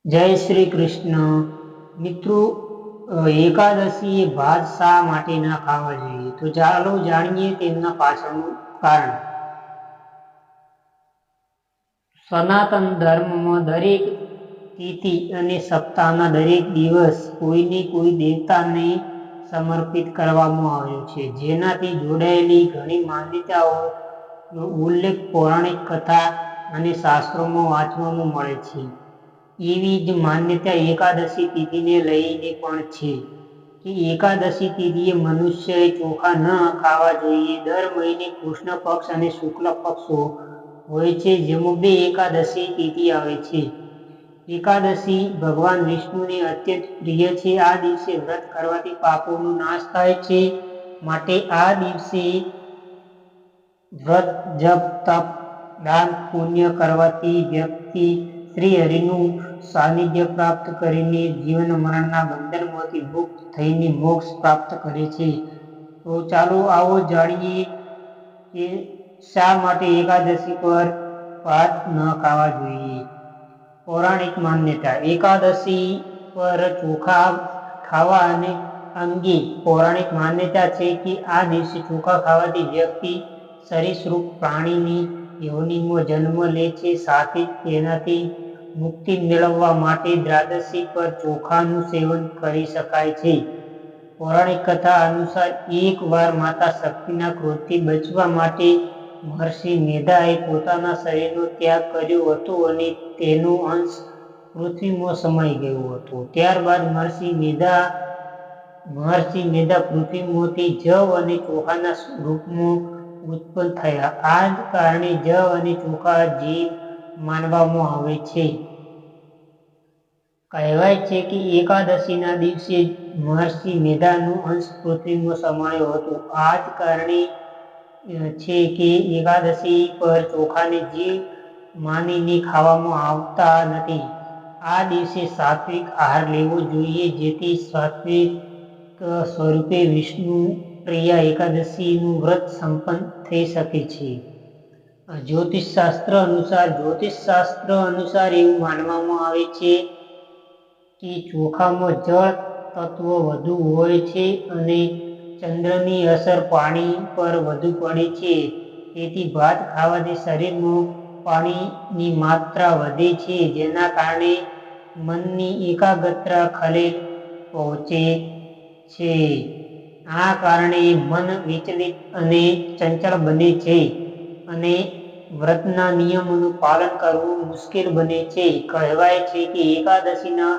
જય શ્રી કૃષ્ણ. મિત્રો, એકાદશી એ ભાત શા માટે ન ખાવા જોઈએ? તો ચાલો જાણીએ તેમના પાછળનું કારણ. સનાતન ધર્મમાં દરેક તિથિ અને સપ્તાહના દરેક દિવસ કોઈને કોઈ દેવતાને સમર્પિત કરવામાં આવ્યો છે, જેનાથી જોડાયેલી ઘણી માન્યતાઓનો ઉલ્લેખ પૌરાણિક કથા અને શાસ્ત્રોમાં વાંચવામાં મળે છે. એવી જ માન્યતા એકાદશી તિથિને લઈને પણ છે કે એકાદશી તિથિએ મનુષ્યએ ચોખા ન ખાવા જોઈએ. દર મહિને કૃષ્ણ પક્ષ અને શુક્લ પક્ષો હોય છે, જેમાં બે એકાદશી તિથિ આવે છે. એકાદશી ભગવાન વિષ્ણુને અત્યંત પ્રિય છે. આ દિવસે વ્રત કરવાથી પાપોનો નાશ થાય છે. માટે આ દિવસે વ્રત, જપ, તપ, દાન, પુણ્ય કરવાથી વ્યક્તિ શ્રી હરિનું સાનિધ્ય પ્રાપ્ત કરીને જીવન મરણના બંધનમાંથી મુક્ત થઈને મોક્ષ પ્રાપ્ત કરે છે. તો ચાલો આવો જાણીએ કે શા માટે એકાદશી પર ભાત ન ખાવા જોઈએ. પૌરાણિક માન્યતા. એકાદશી પર ચોખા ખાવા અંગે પૌરાણિક માન્યતા છે કે આ દિવસે ચોખા ખાવાથી વ્યક્તિ સરીસૃપ પ્રાણીની યોનિમાં જન્મ લે છે. સાથે જ તેનાથી મુક્તિ મેળવવા માટે દ્વાદશી પર ચોખાનું સેવન કરી શકાય છે. પૌરાણિક કથા અનુસાર એકવાર માતા શક્તિના ક્રોધથી બચવા માટે મહર્ષિ મેધાએ પોતાના શરીરનો ત્યાગ કર્યો હતો અને તેનો અંશ પૃથ્વીમાં સમાઈ ગયો હતો. ત્યારબાદ મહર્ષિ મેધા પૃથ્વીમાંથી જવ અને ચોખાના રૂપમાં ઉત્પન્ન થયા. આ જ કારણે જવ અને ચોખા જીવ માનવામાં આવે છે. કહેવાય છે કે એકાદશીના દિવસે મહર્ષિ મેધાનો અંશ પૃથ્વીમાં સમાયો હતો. આ જ કારણે છે કે એકાદશી પર ચોખાને જીવ માનીને ખાવામાં આવતા નથી. આ દિવસે સાત્વિક આહાર લેવો જોઈએ, જેથી સાત્વિક સ્વરૂપે વિષ્ણુ પ્રિયા એકાદશીનું વ્રત સંપન્ન થઈ શકે છે. જ્યોતિષશાસ્ત્ર અનુસાર એવું માનવામાં આવે છે કે ચોખામાં જળ તત્વ વધુ હોય છે અને ચંદ્રની અસર પાણી પર વધુ પડે છે. તેથી ભાત ખાવાથી શરીરમાં પાણીની માત્રા વધે છે, જેના કારણે મનની એકાગ્રતા ખલેલ પહોંચે છે. આ કારણે મન વિચલિત અને ચંચળ બને છે અને વ્રતના નિયમોનું પાલન કરવું મુશ્કેલ બને છે. કહેવાય છે કે એકાદશીના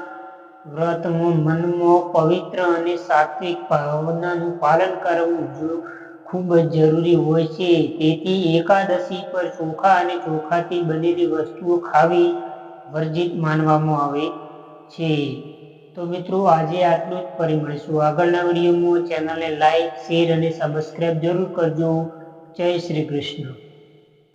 વ્રતમાં મનમાં પવિત્ર અને સાત્વિક ભાવનાનું પાલન કરવું ખૂબ જ જરૂરી હોય છે. તેથી એકાદશી પર ચોખા અને ચોખાથી બનેલી વસ્તુઓ ખાવી વર્જિત માનવામાં આવે છે. તો મિત્રો, આજે આટલું જ. ફરી મળીશું આગળના વિડીયોમાં. ચેનલને લાઈક, શેર અને સબસ્ક્રાઈબ જરૂર કરજો. જય શ્રી કૃષ્ણ.